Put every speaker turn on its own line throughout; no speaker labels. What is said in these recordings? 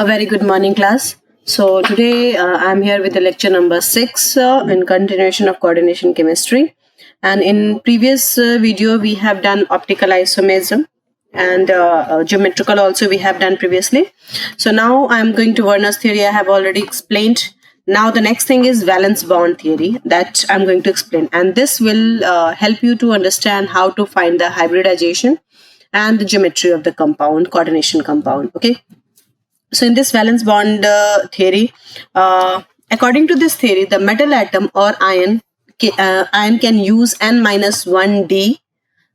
A very good morning, class. So today I'm here with the lecture number 6 in continuation of coordination chemistry. And in previous video we have done optical isomerism and geometrical also we have done previously. So now I'm going to Werner's theory. I have already explained. Now the next thing is valence bond theory that I'm going to explain, and this will help you to understand how to find the hybridization and the geometry of the compound, coordination compound. Okay. So in this valence bond theory, according to this theory, the metal atom or ion can use n-1d.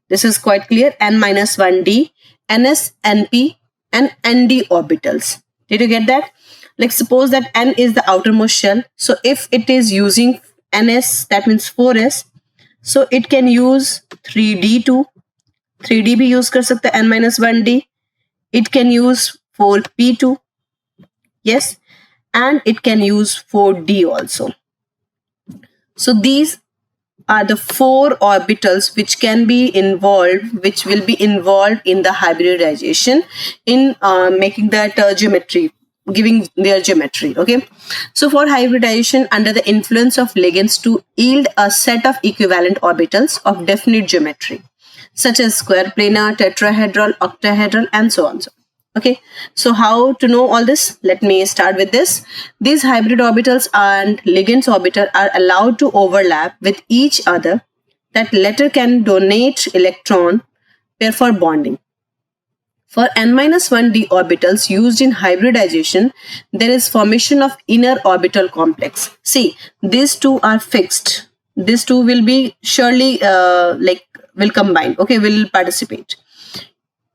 This is quite clear. n-1d, ns, np, and nd orbitals. Did you get that? Like suppose that n is the outermost shell. So if it is using ns, that means 4s. So it can use 3d2. 3d भी use कर सकता है n-1d. It can use 4p2. Yes, and it can use 4d also. So these are the 4 orbitals which can be involved, which will be involved in the hybridization in making that geometry, giving their geometry. Okay, so for hybridization under the influence of ligands to yield a set of equivalent orbitals of definite geometry, such as square planar, tetrahedral, octahedral, and so on. Okay, so how to know all this? Let me start with this. These hybrid orbitals and ligands orbital are allowed to overlap with each other. That latter can donate electron pair for bonding. For n-1d orbitals used in hybridization, there is formation of inner orbital complex. See, these two are fixed. These two will be surely will combine. Okay, will participate.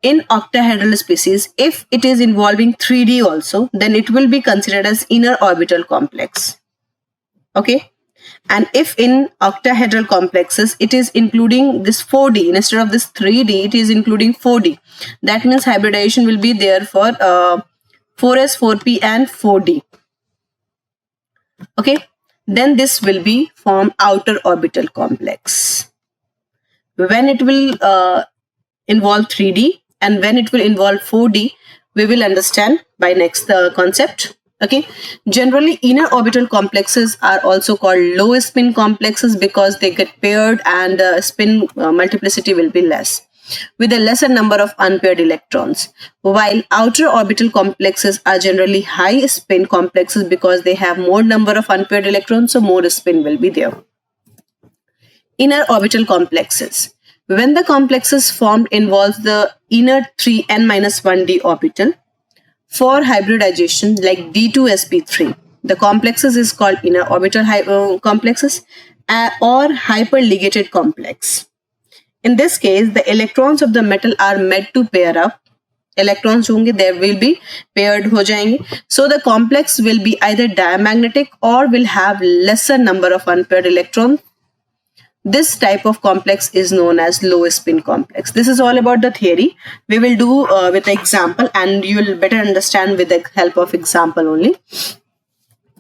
In octahedral species, if it is involving 3d also, then it will be considered as inner orbital complex. Okay, and if in octahedral complexes it is including this 4d instead of this 3d, it is including 4d. That means hybridization will be there for 4s, 4p, and 4d. Okay, then this will be form outer orbital complex. When it will involve 3d and when it will involve 4d, we will understand by next concept. Okay, generally inner orbital complexes are also called low spin complexes because they get paired and spin multiplicity will be less with a lesser number of unpaired electrons, while outer orbital complexes are generally high spin complexes because they have more number of unpaired electrons, so more spin will be there. Inner orbital complexes. When the complexes formed involves the inner 3n-1d orbital, for hybridization like d2sp3, the complexes is called inner orbital complexes or hyperligated complex. In this case, the electrons of the metal are made to pair up. Electrons होंगे, there will be paired हो जाएंगे. So the complex will be either diamagnetic or will have lesser number of unpaired electrons. This type of complex is known as low spin complex. This is all about the theory. We will do with the example and you will better understand with the help of example only.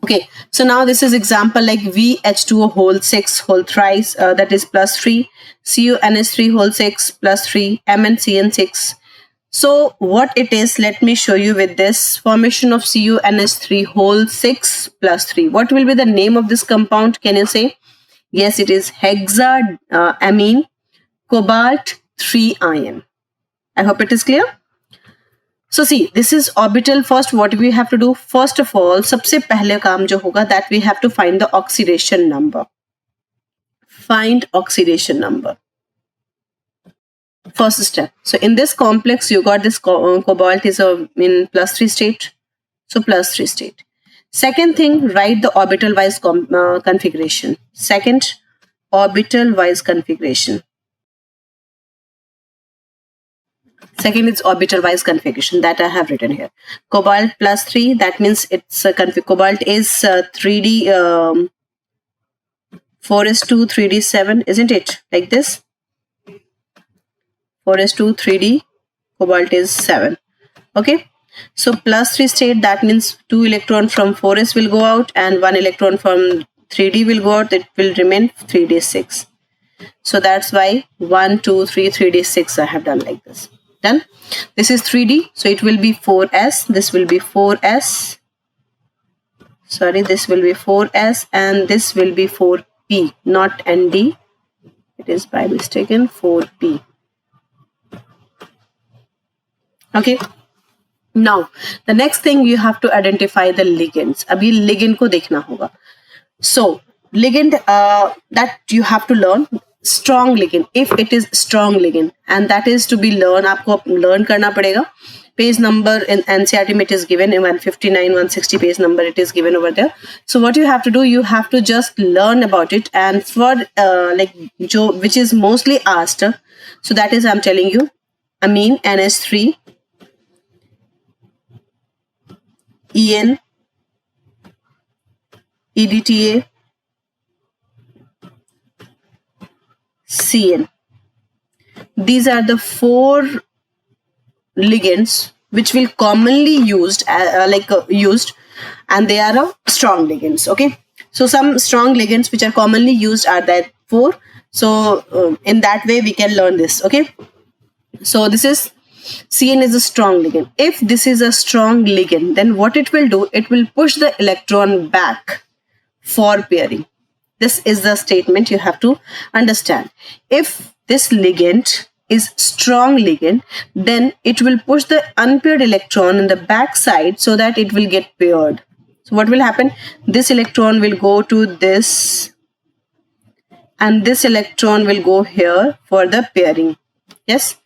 Okay, so now this is example like VH2O whole 6 whole thrice, that is plus 3, CuNH3 whole 6 plus 3, MnCN6. So what it is, let me show you with this formation of CuNH3 whole 6 plus 3. What will be the name of this compound? Can you say? Yes, it is hexaamine cobalt 3 ion. I hope it is clear. So see, this is orbital. First, what we have to do? First of all, सबसे पहले काम जो होगा, that we have to find the oxidation number. Find oxidation number. First step. So in this complex, you got this cobalt is in plus 3 state. So plus 3 state. Second thing, write the orbital wise configuration. Second, orbital wise configuration. Second is orbital wise configuration that I have written here. Cobalt plus 3, that means it's a cobalt is 3d 4s2 3d7, isn't it? Like this. 4s2 3d, cobalt is 7. Okay. So plus 3 state, that means 2 electron from 4s will go out and 1 electron from 3d will go out. It will remain 3d6. So that's why 1, 2, 3, 3d6 I have done like this. Done. This is 3D, so it will be 4s. This will be 4s. Sorry, this will be 4s and this will be 4p, not nd. It is by mistake in 4p. Okay. Now, the next thing you have to identify the ligands. Abhi ligand ko dekhna hoga. So, ligand that you have to learn, strong ligand, if it is strong ligand, and that is to be learned, aapko learn karna padega. Page number in NCERT it is given in 159, 160 page number it is given over there. So what you have to do, you have to just learn about it, and for which is mostly asked. So that is I'm telling you, amine NH3, EN, EDTA, CN. These are the 4 ligands which will commonly used and they are strong ligands. Okay, so some strong ligands which are commonly used are that 4. So in that way we can learn this. Okay, so this is CN is a strong ligand. If this is a strong ligand, then what it will do, it will push the electron back for pairing. This is the statement you have to understand. If this ligand is strong ligand, then it will push the unpaired electron in the back side so that it will get paired. So what will happen? This electron will go to this and this electron will go here for the pairing. Yes.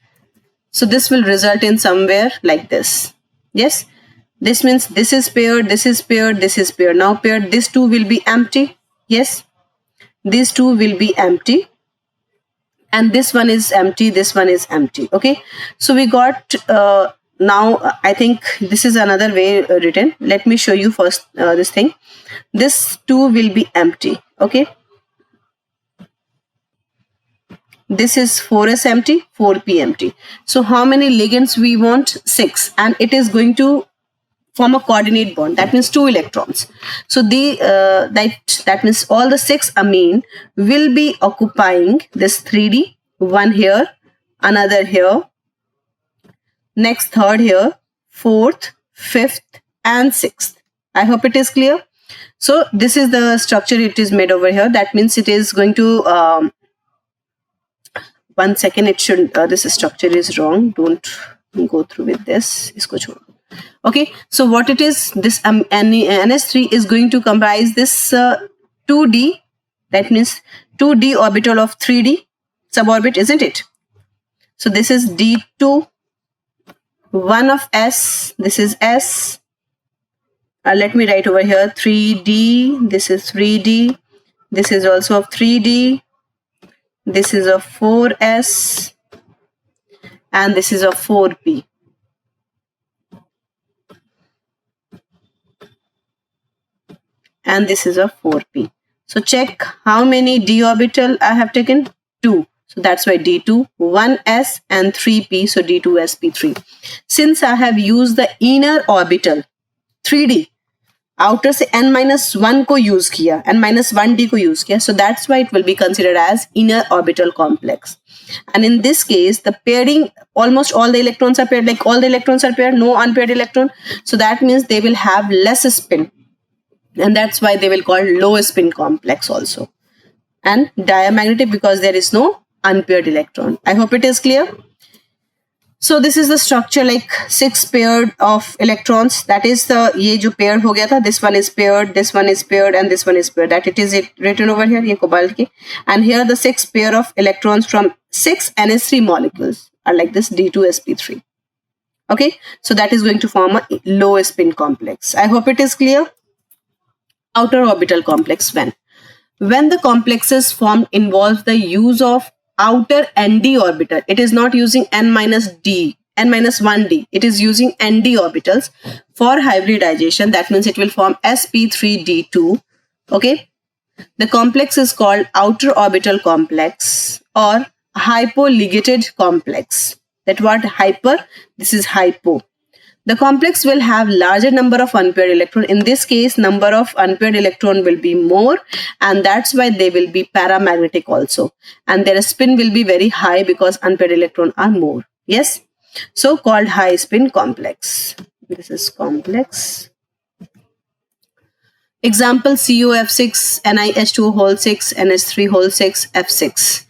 So this will result in somewhere like this. Yes. This means this is paired, this is paired, this is paired. Now paired, this 2 will be empty. Yes. These 2 will be empty. And this one is empty, this one is empty. Okay, so we got now I think this is another way written. Let me show you first this thing. This 2 will be empty. Okay, this is 4s empty, 4p empty. So how many ligands we want? 6, and it is going to form a coordinate bond. That means 2 electrons. So that means all the 6 amine will be occupying this 3D. One here, another here, next third here, fourth, fifth, and sixth. I hope it is clear. So this is the structure it is made over here. That means it is going to 1 second. It should this structure is wrong. Don't go through with this. Isko chodo. Okay, so what it is, this NH3 is going to comprise this 2D, that means 2D orbital of 3D suborbit, isn't it? So this is D2, 1 of S, this is S. Let me write over here 3D, this is 3D, this is also of 3D, this is of 4S, and this is of 4P. And this is a 4p. So check how many d orbital I have taken. 2. So that's why D2, 1s and 3p. So D2sp3. Since I have used the inner orbital 3d, outer से n-1 को use किया, n-1d को use किया. So that's why it will be considered as inner orbital complex. And in this case, the pairing, almost all the electrons are paired, like all the electrons are paired, no unpaired electron. So that means they will have less spin. And that's why they will call low spin complex also. And diamagnetic because there is no unpaired electron. I hope it is clear. So this is the structure, like 6 paired of electrons. That is the ye jo paired ho gaya tha. This one is paired, this one is paired, and this one is paired. That it is written over here, ye cobalt ki. And here the 6 pair of electrons from 6 NH3 molecules are like this D2sp3. Okay, so that is going to form a low spin complex. I hope it is clear. Outer orbital complex, when the complexes formed involve the use of outer nd orbital. It is not using n-1d. It is using nd orbitals for hybridization. That means it will form sp3d2. Okay, the complex is called outer orbital complex or hypoligated complex. That word hyper, this is hypo. The complex will have larger number of unpaired electron. In this case, number of unpaired electron will be more, and that's why they will be paramagnetic also. And their spin will be very high because unpaired electron are more. Yes. So called high spin complex. This is complex. Example CuF6 NiH2 whole 6 NH3 whole 6 F6.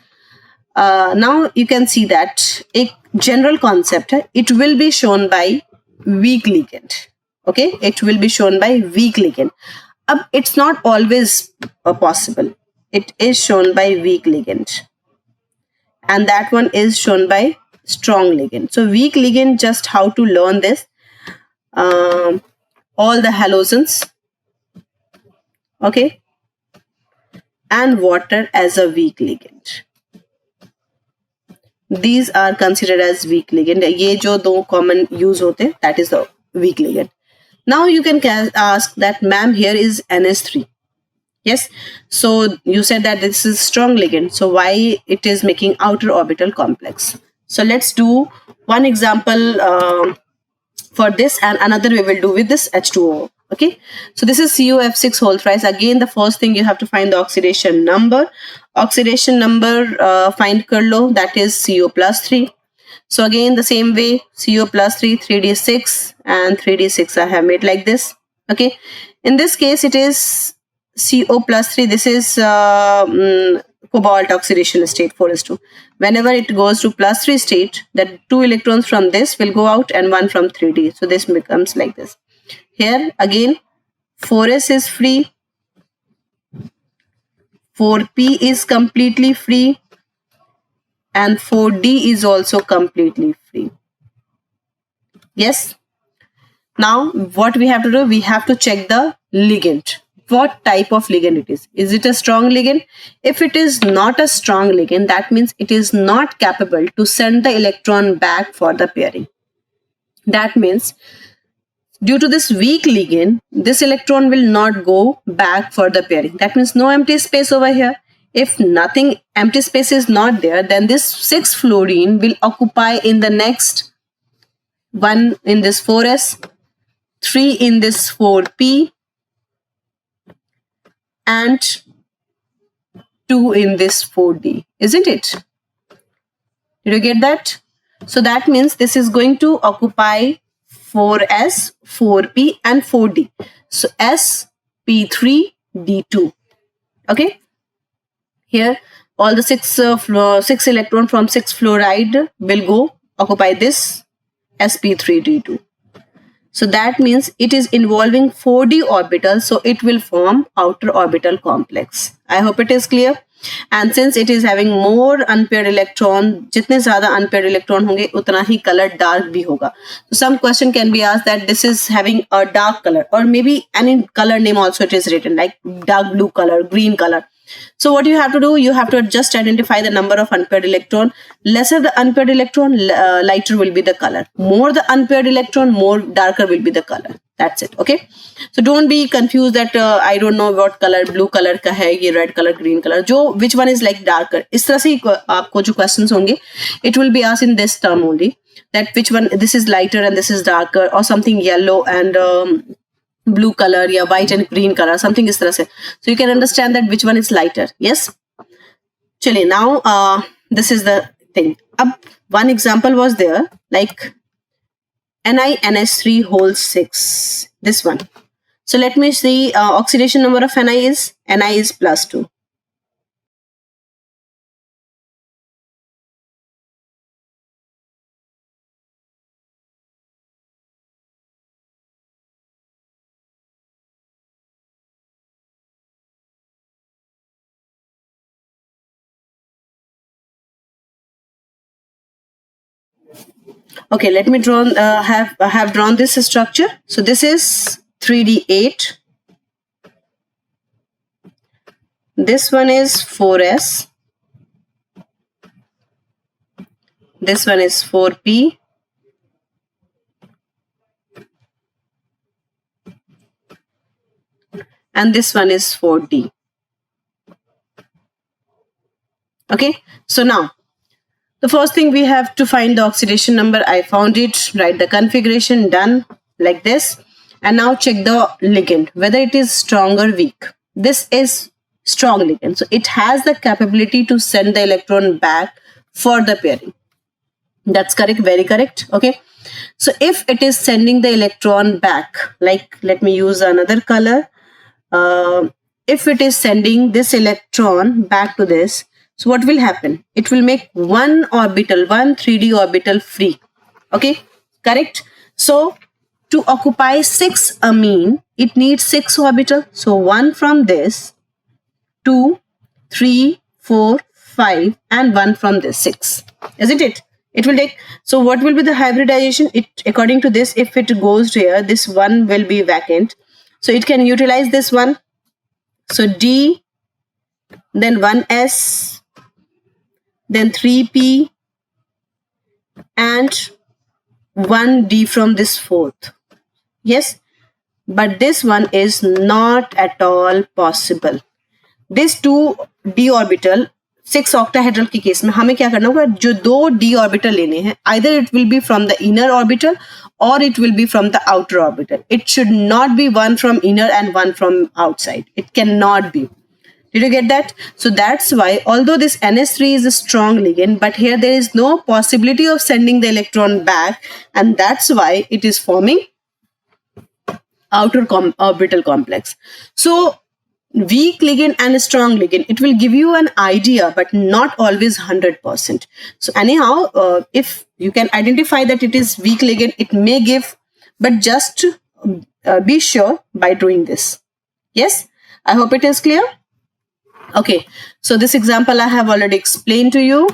Now you can see that a general concept, it will be shown by weak ligand. Okay, it will be shown by weak ligand. It's not always possible. It is shown by weak ligand, and that one is shown by strong ligand. So weak ligand, just how to learn this. All the halogens, okay, and water as a weak ligand. These are considered as weak ligand. ये जो दो common use होते हैं, that is the weak ligand. Now you can ask that, ma'am, here is NH3. Yes, so you said that this is strong ligand. So why it is making outer orbital complex? So let's do one example for this, and another we will do with this H2O. Okay, so this is CuF6 whole thrice. Again, the first thing you have to find the oxidation number. Oxidation number find kar lo, that is Co plus 3. So again, the same way, Co plus 3, 3d6 and 3d6 I have made like this. Okay, in this case it is Co plus 3. This is cobalt oxidation state 4s2. Whenever it goes to plus 3 state, that 2 electrons from this will go out and 1 from 3d. So this becomes like this. Here again 4s is free, 4p is completely free, and 4d is also completely free. Yes. Now what we have to do, we have to check the ligand. What type of ligand it is. Is it a strong ligand? If it is not a strong ligand, that means it is not capable to send the electron back for the pairing. That means due to this weak ligand, this electron will not go back for the pairing. That means no empty space over here. If nothing, empty space is not there, then this 6-fluorine will occupy in the next 1 in this 4s, 3 in this 4p, and 2 in this 4d, isn't it? Did you get that? So that means this is going to occupy 4s, 4p, and 4d. So s, p3, d2. Okay. Here all the 6 electron from 6 fluoride will go occupy this sp3d2. So that means it is involving 4d orbital, so it will form outer orbital complex. I hope it is clear. And since it is having more unpaired electron, जितने ज़्यादा unpaired electron होंगे उतना ही color dark भी होगा. So some question can be asked that this is having a dark color, or maybe any color name also it is written, like dark blue color, green color. So what you have to do, you have to just identify the number of unpaired electron. Lesser the unpaired electron, lighter will be the color. More the unpaired electron, more darker will be the color. That's it. Okay. So don't be confused that I don't know what color, blue color का है, ये red color, green color. जो which one is like darker. इस तरह से आपको जो questions होंगे, it will be asked in this term only. That which one, this is lighter and this is darker, or something yellow and blue color, yeah, white and green color, something is तरह से. So you can understand that which one is lighter. Yes. चलिए, now this is the thing. अब one example was there, like NiNH3 whole 6. This one. So let me see. Oxidation number of Ni is plus 2. Okay, let me draw. Have drawn this structure. So this is 3d8. This one is 4s. This one is 4p. And this one is 4d. Okay, so now the first thing we have to find the oxidation number. I found it, write the configuration, done like this. And now check the ligand, whether it is strong or weak. This is strong ligand. So it has the capability to send the electron back for the pairing. That's correct, very correct. Okay, so if it is sending the electron back, like let me use another color. If it is sending this electron back to this, so what will happen? It will make one orbital, one 3D orbital free. Okay, correct. So to occupy 6 amine, it needs 6 orbital. So 1 from this, 2, 3, 4, 5, and 1 from this 6. Isn't it? It will take. So what will be the hybridization? It, according to this, if it goes here, this one will be vacant. So it can utilize this one. So D, then 1s, then 3p, and 1d from this fourth. Yes, but this one is not at all possible. This 2d orbital 6 octahedral के case में हमें क्या करना होगा, जो 2 d orbital लेने हैं, either it will be from the inner orbital or it will be from the outer orbital. It should not be one from inner and one from outside. It cannot be. Did you get that? So that's why, although this NS3 is a strong ligand, but here there is no possibility of sending the electron back, and that's why it is forming outer orbital complex. So weak ligand and strong ligand, it will give you an idea, but not always 100%. So anyhow, if you can identify that it is weak ligand, it may give, but just be sure by doing this. Yes, I hope it is clear. Okay, so this example I have already explained to you.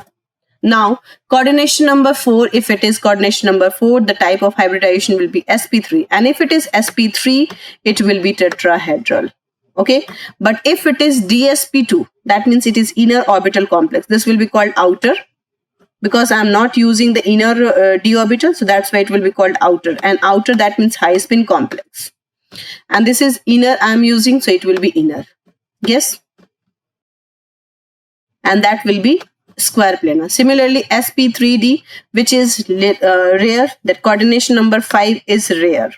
Now, coordination number 4, if it is coordination number 4, the type of hybridization will be sp3. And if it is sp3, it will be tetrahedral. Okay, but if it is dsp2, that means it is inner orbital complex. This will be called outer, because I am not using the inner d orbital, so that's why it will be called outer. And outer, that means high spin complex. And this is inner I am using, so it will be inner. Yes. And that will be square planar. Similarly, sp3d, which is rare, that coordination number 5 is rare.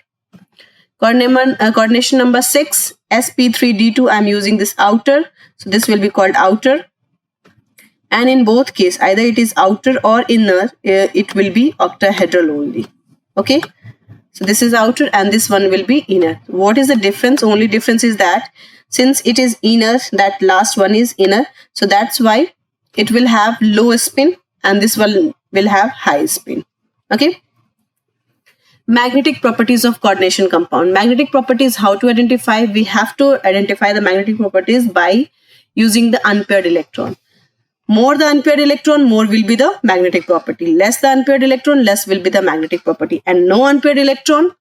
Coordination number 6, sp3d2, I am using this outer, so this will be called outer. And in both cases, either it is outer or inner, it will be octahedral only. Okay, so this is outer and this one will be inner. What is the difference? Only difference is that since it is inner, that last one is inner, so that's why it will have low spin and this one will have high spin. Okay. Magnetic properties of coordination compound. Magnetic properties, how to identify? We have to identify the magnetic properties by using the unpaired electron. More the unpaired electron, more will be the magnetic property. Less the unpaired electron, less will be the magnetic property. And no unpaired electron,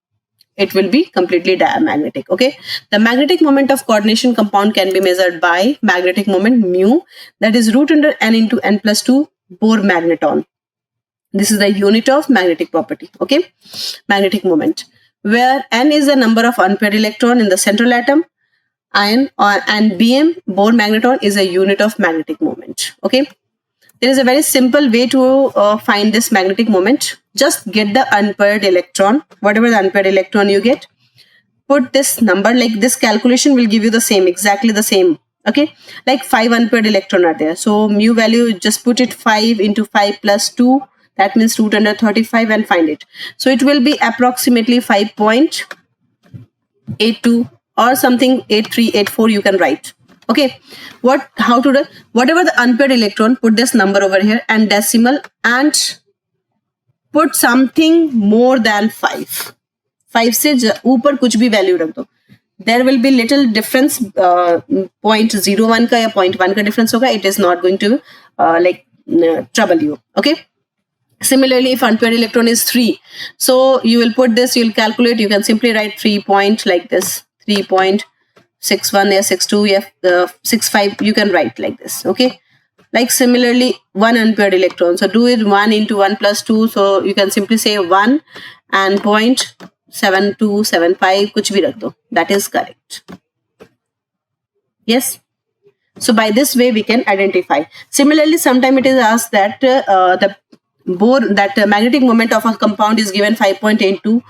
it will be completely diamagnetic. Okay, the magnetic moment of coordination compound can be measured by magnetic moment mu, that is root under n into n plus 2 Bohr magneton. This is the unit of magnetic property. Okay, magnetic moment, where n is the number of unpaired electron in the central atom, and bm, Bohr magneton, is a unit of magnetic moment. Okay, there is a very simple way to find this magnetic moment. Just get the unpaired electron, whatever the unpaired electron you get, put this number, like this calculation will give you the same, exactly the same. Okay, like 5 unpaired electron are there, so mu value, just put it 5 into 5 plus 2, that means root under 35, and find it. So it will be approximately 5.82 or something, 83, 84 you can write. Okay, how to do? Whatever the unpaired electron, put this number over here and decimal, and put something more than 5. 5 से ऊपर कुछ भी value रख दो. There will be little difference, 0.01 का या 0.1 का difference होगा. It is not going to trouble you. Okay. Similarly, if unpaired electron is 3, so you will put this, you will calculate, you can simply write 3 point like this, 3.61 or 62 or 65, you can write like this. Okay. Like similarly, 1 unpaired electron, so do it 1 into 1 plus 2, so you can simply say 1 and 0.7275 kuch bhi rakh do. That is correct. Yes. So by this way we can identify. Similarly, sometimes it is asked that the Bohr, that magnetic moment of a compound is given 5.82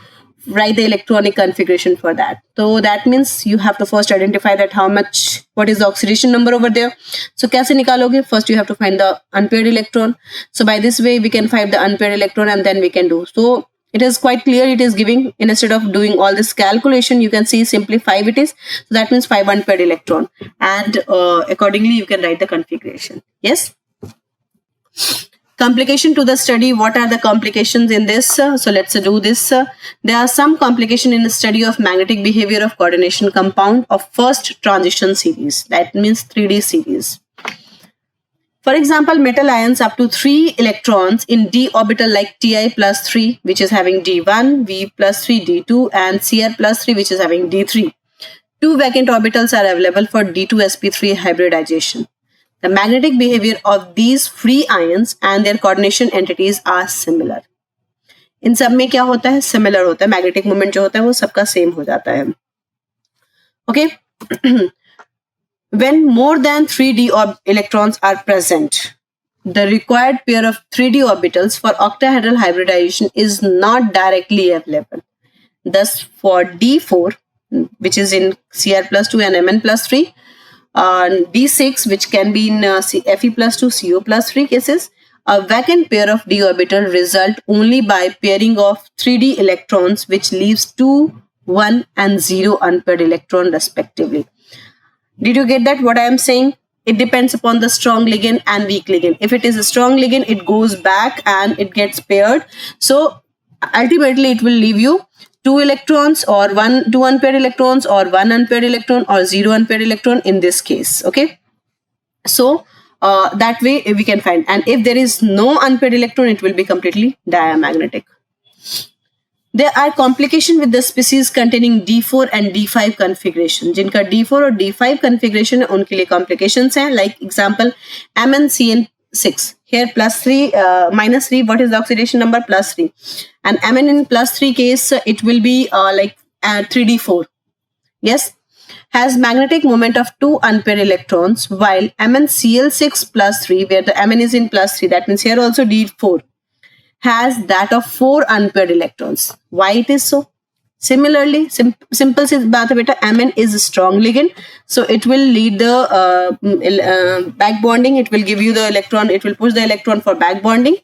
write the electronic configuration for that. So that means you have to first identify that what is the oxidation number over there. So kaise nikaloge? First you have to find the unpaired electron. So by this way we can find the unpaired electron and then we can do. So it is quite clear, it is giving, instead of doing all this calculation, you can see simply 5 it is. So that means 5 unpaired electron, and accordingly you can write the configuration. Yes. Complication to the study. What are the complications in this? So let's do this. There are some complication in the study of magnetic behavior of coordination compound of first transition series. That means 3D series. For example, metal ions up to 3 electrons in d orbital like Ti plus 3, which is having d1, V plus 3, d2, and Cr plus 3, which is having d3. 2 vacant orbitals are available for d2sp3 hybridization. The magnetic behavior of these free ions and their coordination entities are similar. इन सब में क्या होता है? Similar होता है. Magnetic moment जो होता है वो सबका same हो जाता है. Okay. When more than 3d electrons are present, the required pair of 3d orbitals for octahedral hybridization is not directly available. Thus, for d4, which is in Cr plus 2 and Mn plus 3, d6, which can be in Fe plus 2, Co plus 3 cases, a vacant pair of d orbital result only by pairing of 3d electrons, which leaves 2, 1 and 0 unpaired electron respectively. Did you get that? What I am saying? It depends upon the strong ligand and weak ligand. If it is a strong ligand, it goes back and it gets paired. So ultimately it will leave you 2 electrons or 2 unpaired electrons or 1 unpaired electron or 0 unpaired electron in this case. Okay. So that way we can find. And if there is no unpaired electron, it will be completely diamagnetic. There are complications with the species containing D4 and D5 configuration. जिनका D4 और D5 configuration है उनके लिए complications हैं. Like example, MnCN6. Here plus 3, minus 3. What is the oxidation number? Plus 3. And Mn in plus 3 case, it will be like 3D4. Yes. Has magnetic moment of 2 unpaired electrons, while MnCl6 plus 3, where the Mn is in plus 3. That means here also D4. Has that of 4 unpaired electrons. Why it is so? Similarly, simple सी बात है बेटा, Mn is a strong ligand, so it will lead the back bonding. It will give you the electron. It will push the electron for back bonding.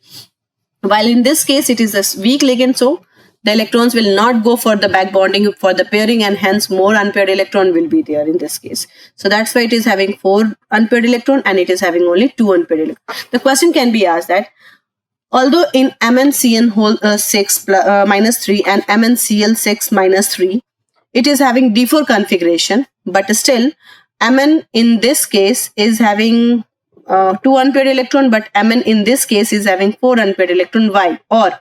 While in this case, it is a weak ligand, so the electrons will not go for the back bonding for the pairing, and hence more unpaired electron will be there in this case. So that's why it is having 4 unpaired electron and it is having only 2 unpaired electron. The question can be asked that, although in MnCN6 minus 3 and MnCl6 minus 3, it is having D4 configuration, but still Mn in this case is having 2 unpaired electron, but Mn in this case is having 4 unpaired electron. Why? Or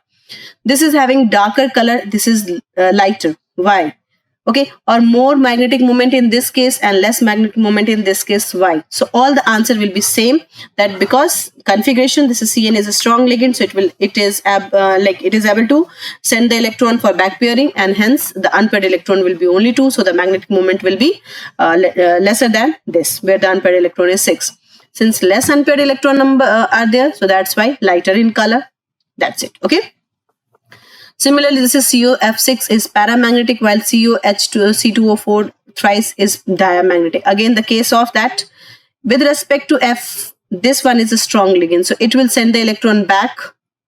this is having darker color, this is lighter. Why? Okay, or more magnetic moment in this case and less magnetic moment in this case. Why? So all the answer will be same, that because configuration, this is Cn is a strong ligand, so it is able to send the electron for back pairing, and hence the unpaired electron will be only 2, so the magnetic moment will be lesser than this, where the unpaired electron is 6. Since less unpaired electron number are there, so that's why lighter in color. That's it. Okay. Similarly, this is COF6 is paramagnetic, while C2O4 thrice is diamagnetic. Again, the case of that, with respect to F, this one is a strong ligand, so it will send the electron back.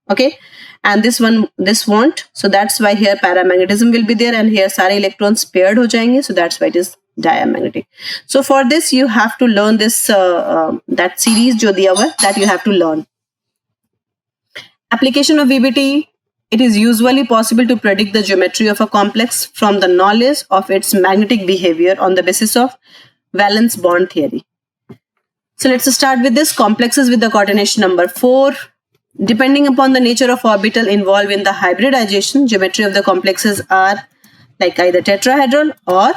Okay, and this won't. So that's why here paramagnetism will be there, and here सारे electrons paired हो जाएंगे. So that's why it is diamagnetic. So for this, you have to learn this that series जो दिया हुआ है, that you have to learn. Application of VBT. It is usually possible to predict the geometry of a complex from the knowledge of its magnetic behavior on the basis of valence bond theory. So let's start with this. Complexes with the coordination number 4. Depending upon the nature of orbital involved in the hybridization, geometry of the complexes are like either tetrahedral or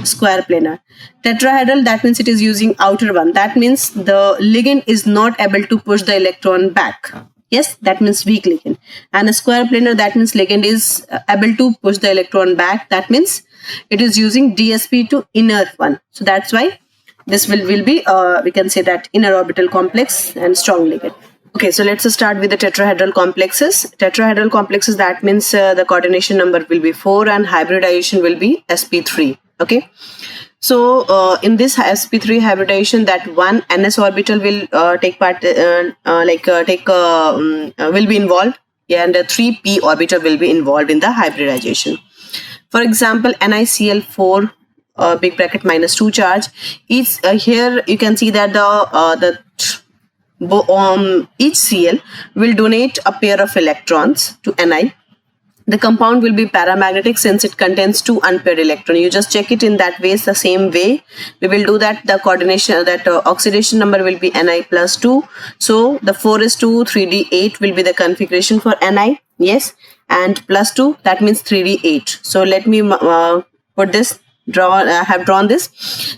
square planar. Tetrahedral, that means it is using outer one. That means the ligand is not able to push the electron back. Yes, that means weak ligand. And a square planar, that means ligand is able to push the electron back. That means it is using DSP to inner one. So that's why this will be, we can say that inner orbital complex and strong ligand. Okay, so let's start with the tetrahedral complexes. Tetrahedral complexes, that means the coordination number will be 4 and hybridization will be sp3. Okay, so in this sp3 hybridization, that one ns orbital will will be involved, and a 3p orbital will be involved in the hybridization. For example, NiCl4 big bracket -2 charge. Here you can see that each Cl will donate a pair of electrons to Ni. The compound will be paramagnetic since it contains 2 unpaired electrons. You just check it in that way. It's the same way we will do that. The coordination, that oxidation number will be Ni plus 2. So the 4s2 3d8 will be the configuration for Ni. Yes, and plus 2, that means 3d8. So let me put this. I have drawn this.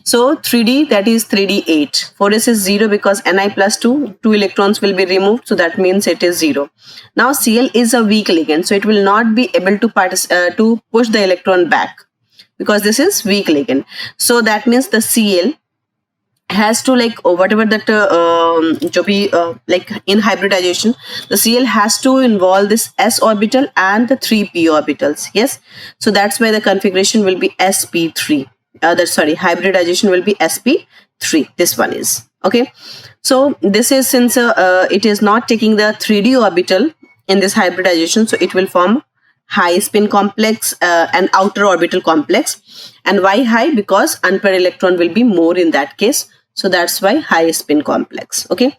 So 3d, that is 3d8. 4s is 0 because Ni plus 2 electrons will be removed, so that means it is 0. Now Cl is a weak ligand, so it will not be able to push the electron back because this is weak ligand. So that means the Cl has to, like, whatever that like in hybridization, the Cl has to involve this s orbital and the 3p orbitals. Yes, so that's why the configuration will be sp3. Hybridization will be sp3. This one is okay. So this is, since it is not taking the 3d orbital in this hybridization, so it will form high spin complex and outer orbital complex. And why high? Because unpaired electron will be more in that case. So that's why high spin complex. Okay,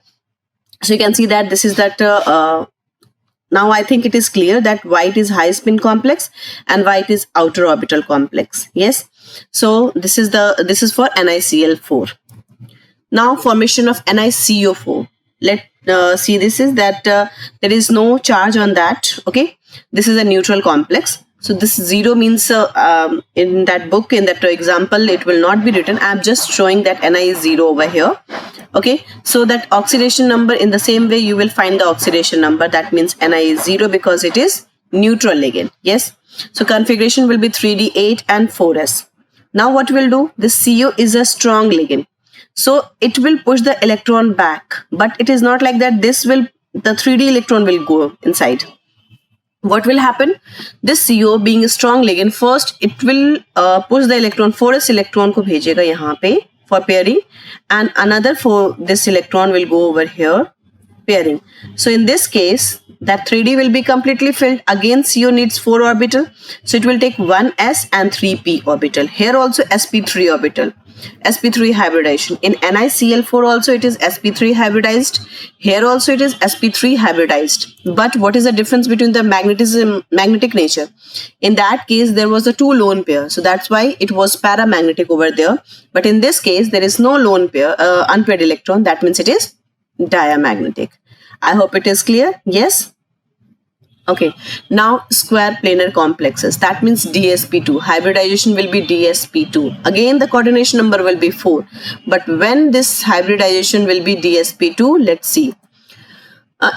so you can see that this is that. Now I think it is clear that why it is high spin complex and why it is outer orbital complex. Yes, so this is for NiCl4. Now formation of NiCO4. Let see, this is that there is no charge on that. Okay, this is a neutral complex. So this 0 means in that book, in that example, it will not be written. I'm just showing that Ni is 0 over here. Okay, so that oxidation number, in the same way you will find the oxidation number. That means Ni is 0 because it is neutral ligand. Yes, so configuration will be 3d8 and 4s. Now what we'll do, this CO is a strong ligand, so it will push the electron back, but it is not like that. The 3d electron will go inside. What will happen? This CO, being a strong ligand, first it will push the electron, 4s electron को भेजेगा यहाँ पे for pairing, and another for this electron will go over here pairing. So in this case, that 3d will be completely filled. Again, CO needs 4 orbital, so it will take 1s and 3p orbital. Here also sp3 orbital. sp3 hybridization. In NiCl4 also it is sp3 hybridized. Here also it is sp3 hybridized. But what is the difference between the magnetic nature? In that case, there was a 2 lone pair, so that's why it was paramagnetic over there. But in this case, there is no lone pair, unpaired electron. That means it is diamagnetic. I hope it is clear. Yes. Okay, now square planar complexes, that means DsP2. Hybridization will be DsP2. Again, the coordination number will be 4. But when this hybridization will be DsP2, let's see.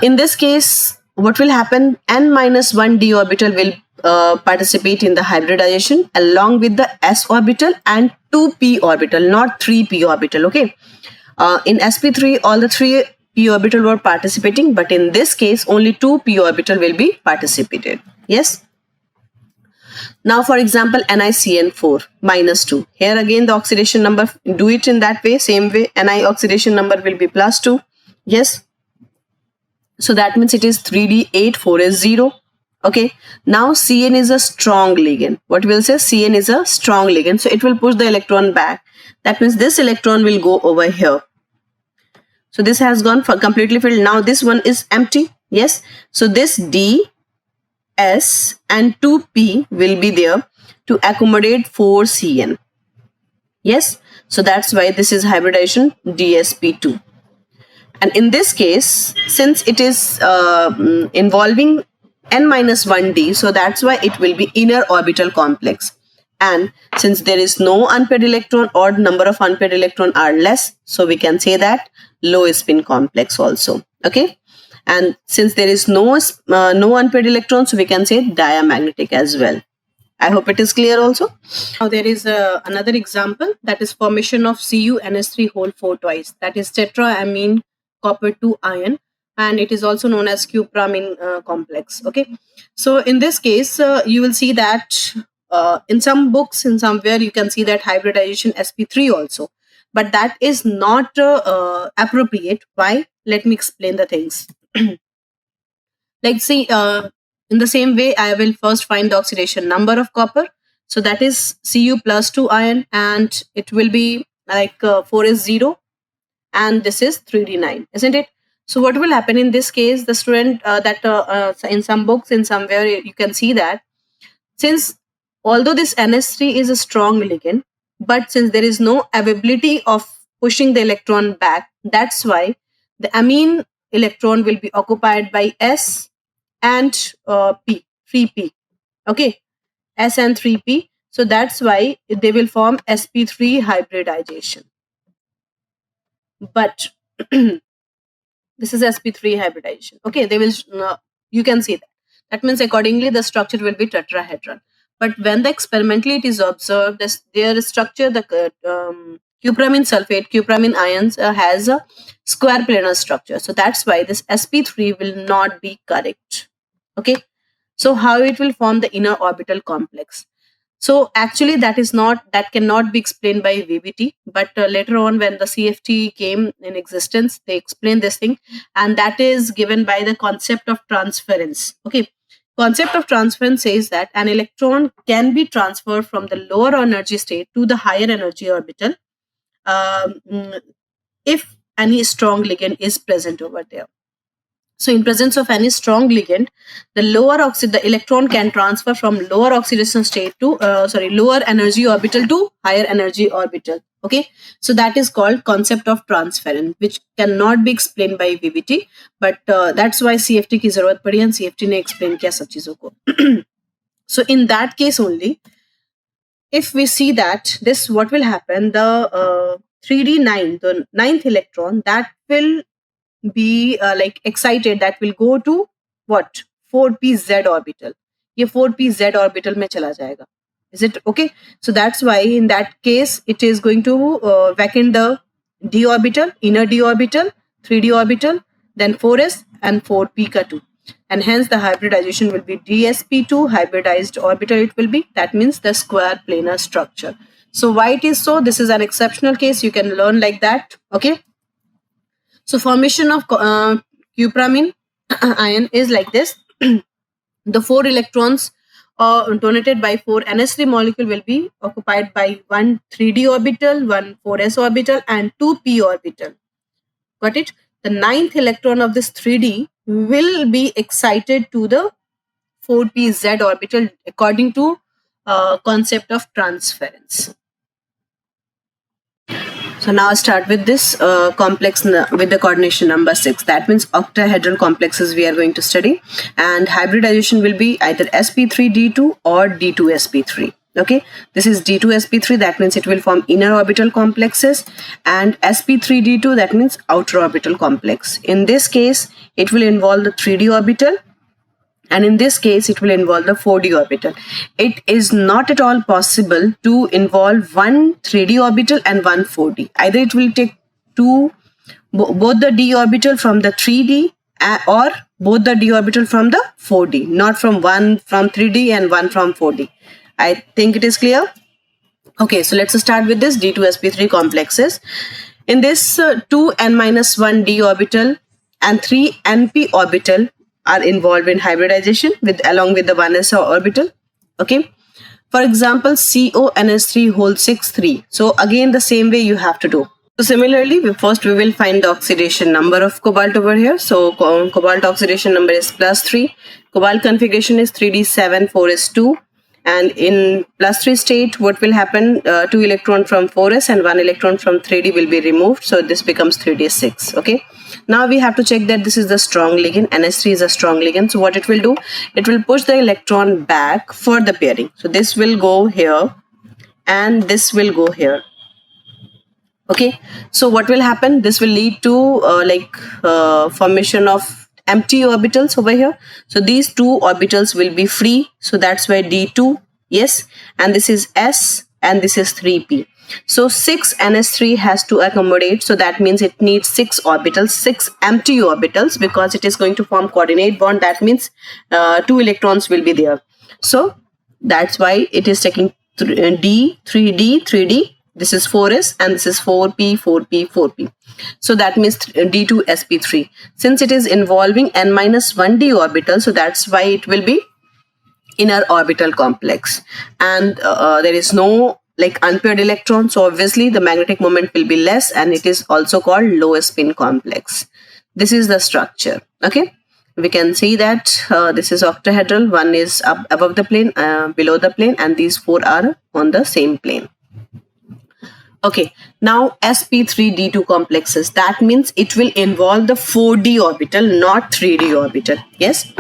In this case, what will happen? N-1 d orbital will participate in the hybridization along with the s orbital and 2p orbital, not 3p orbital. Okay, in sp3, all the 3p orbital were participating, but in this case only 2p orbital will be participated. Yes. Now for example, NiCN4 -2. Here again the oxidation number, do it in that way, same way. Ni oxidation number will be +2. Yes. So that means it is 3d8, 4s0. Okay. Now Cn is a strong ligand. What we'll say? Cn is a strong ligand, so it will push the electron back. That means this electron will go over here. So this has gone for completely filled. Now this one is empty. Yes. So this D, S and 2P will be there to accommodate 4Cn. Yes. So that's why this is hybridization DsP2. And in this case, since it is involving N-1 D, so that's why it will be inner orbital complex. And since there is no unpaired electron, or number of unpaired electron are less, so we can say that low spin complex also. Okay. And since there is no unpaired electron, so we can say diamagnetic as well. I hope it is clear also. Now there is another example, that is formation of CuNH3 whole 4 twice. That is tetraamine copper 2 ion and it is also known as cupramine complex. Okay, so in this case, you will see that in some books, in somewhere, you can see that hybridization sp3 also, but that is not appropriate. Why? Let me explain the things. Like, see, in the same way, I will first find the oxidation number of copper. So that is Cu plus 2 ion, and it will be like 4s0, and this is 3d9, isn't it? So what will happen in this case? The student in some books, in somewhere, you can see that since although this ns3 is a strong ligand, but since there is no availability of pushing the electron back, that's why the amine electron will be occupied by s and p, 3p. Okay, s and 3p. So that's why they will form sp3 hybridization. But this is sp3 hybridization. Okay, they will you can see that. That means accordingly the structure will be tetrahedron. But when the experimentally it is observed, their structure, the cupramine sulfate, cupramine ions has a square planar structure. So that's why this sp3 will not be correct. Okay, so how it will form the inner orbital complex? So actually that cannot be explained by VBT, but later on when the CFT came in existence, they explained this thing, and that is given by the concept of transference. Okay, concept of transference says that an electron can be transferred from the lower energy state to the higher energy orbital if any strong ligand is present over there. So in presence of any strong ligand, the electron can transfer from lower oxidation state to lower energy orbital to higher energy orbital. Okay, so that is called concept of transference, which cannot be explained by VBT, but that's why CFT की जरूरत पड़ी and CFT ने explain किया सब चीजों को. So in that case only, if we see that this, what will happen, the 3d9, the ninth electron, that will be like excited, that will go to what, 4pz orbital. ये 4pz orbital में चला जाएगा. Is it okay? So that's why in that case it is going to vacant the d orbital, inner d orbital, 3d orbital, then 4s and 4p ka 2, and hence the hybridization will be dsp2 hybridized orbital. It will be, that means the square planar structure. So why it is so? This is an exceptional case. You can learn like that. Okay. So formation of cupramine ion is like this. The 4 electrons donated by 4 ns3 molecule will be occupied by one 3d orbital, one 4s orbital, and 2p orbital. Got it? The 9th electron of this 3d will be excited to the 4pz orbital according to concept of transference. So now start with this complex with the coordination number 6. That means octahedral complexes we are going to study, and hybridization will be either sp3d2 or d2sp3. Okay, this is d2sp3, that means it will form inner orbital complexes, and sp3d2, that means outer orbital complex. In this case, it will involve the 3d orbital, and in this case it will involve the 4d orbital. It is not at all possible to involve one 3d orbital and one 4d. Either it will take both the d orbital from the 3d or both the d orbital from the 4d, not from one from 3d and one from 4d. I think it is clear. Okay, so let's start with this d2sp3 complexes. In this 2n-1 d orbital and 3 np orbital are involved in hybridization along with the 1s orbital. Okay, for example, CONS3 whole 6 3. So again the same way you have to do. So similarly, first we will find the oxidation number of cobalt over here. So cobalt oxidation number is +3. Cobalt configuration is 3d7 4s2. And in +3 state, what will happen? 2 electron from 4s and 1 electron from 3d will be removed. So this becomes 3d6. Okay. Now we have to check that this is the strong ligand. NS3 is a strong ligand. So what it will do? It will push the electron back for the pairing. So this will go here and this will go here. Okay. So what will happen? This will lead to formation of empty orbitals over here. So these 2 orbitals will be free. So that's why D2, yes, and this is S and this is 3p. So 6ns3 has to accommodate, so that means it needs 6 orbitals, 6 empty orbitals, because it is going to form coordinate bond. That means 2 electrons will be there. So that's why it is taking D, 3D, 3D. This is 4s and this is 4p, 4p, 4p. So that means D2sp3. Since it is involving n-1d orbital, so that's why it will be inner orbital complex, and there is no like unpaired electron, so obviously the magnetic moment will be less, and it is also called low spin complex. This is the structure. Okay, we can see that this is octahedral, one is up above the plane, below the plane, and these 4 are on the same plane. Okay, now sp3d2 complexes, that means it will involve the 4d orbital, not 3d orbital. Yes,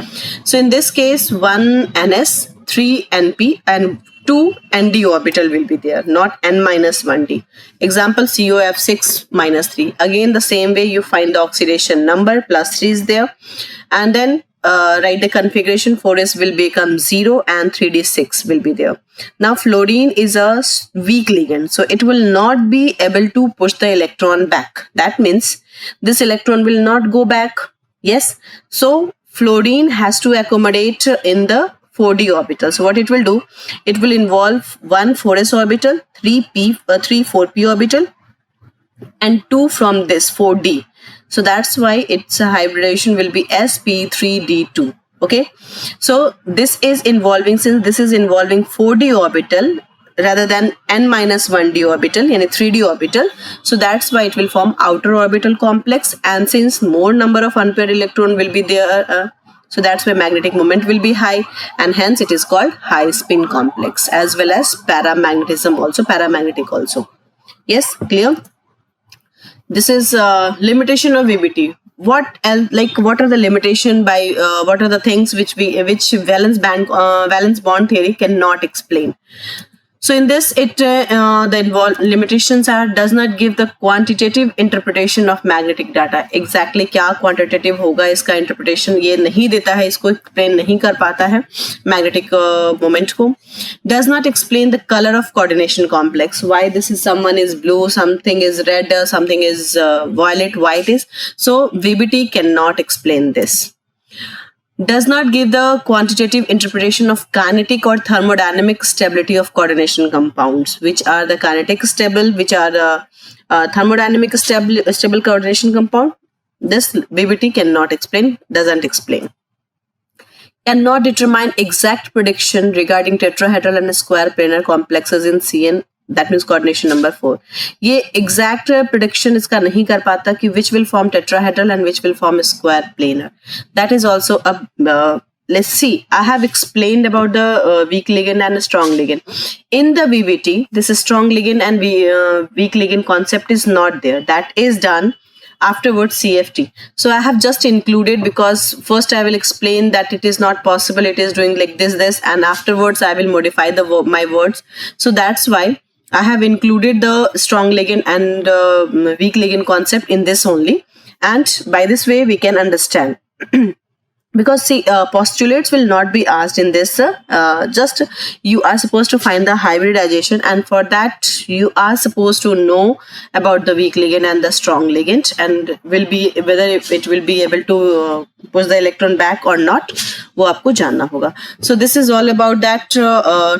so in this case 1 ns, 3 np, and 2 nd orbital will be there, not n-1d. Example COF6 minus 3. Again the same way, you find the oxidation number, plus 3 is there, and then write the configuration. 4s will become 0 and 3d6 will be there. Now fluorine is a weak ligand, so it will not be able to push the electron back. That means this electron will not go back. Yes, so fluorine has to accommodate in the 4d orbital. So what it will do, it will involve 1 4s orbital, 3 4p orbital, and 2 from this 4d. So that's why its hybridization will be sp3d2. Okay, so this is involving, since this is involving 4d orbital rather than n-1d orbital, yani 3d orbital, so that's why it will form outer orbital complex, and since more number of unpaired electron will be there, so that's why magnetic moment will be high, and hence it is called high spin complex, as well as paramagnetism also, paramagnetic also. Yes, clear? This is limitation of VBT. What else? Like, what are the limitation by what are the things which valence bond theory cannot explain? So in this, the involved limitations are does not give the quantitative interpretation of magnetic data. Exactly क्या quantitative होगा इसका interpretation ये नहीं देता है, इसको explain नहीं कर पाता है magnetic moment को. Does not explain the color of coordination complex. Why this is, someone is blue, something is red, something is violet, white is. So VBT cannot explain this. Does not give the quantitative interpretation of kinetic or thermodynamic stability of coordination compounds, which are the kinetic stable, which are the thermodynamic stable coordination compound. This VBT cannot explain, doesn't explain. Cannot determine exact prediction regarding tetrahedral and square planar complexes in CN. That means coordination number 4. ये exact prediction इसका नहीं कर पाता कि which will form tetrahedral and which will form square planar. That is also a let's see. I have explained about the weak ligand and strong ligand. In the VBT, this strong ligand and weak ligand concept is not there. That is done afterwards CFT. So I have just included, because first I will explain that it is not possible, it is doing like this, and afterwards I will modify my words. So that's why I have included the strong ligand and weak ligand concept in this only, and by this way we can understand. Because see, postulates will not be asked in this. Just you are supposed to find the hybridization, and for that you are supposed to know about the weak ligand and the strong ligand, and will be whether it will be able to push the electron back or not, वो आपको जानना होगा. So this is all about that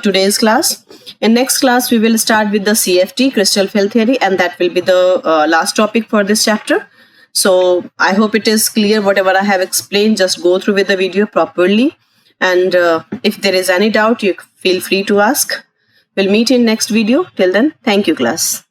today's class. In next class we will start with the CFT, crystal field theory, and that will be the last topic for this chapter. So I hope it is clear whatever I have explained. Just go through with the video properly, and if there is any doubt, you feel free to ask. We'll meet in next video. Till then, thank you class.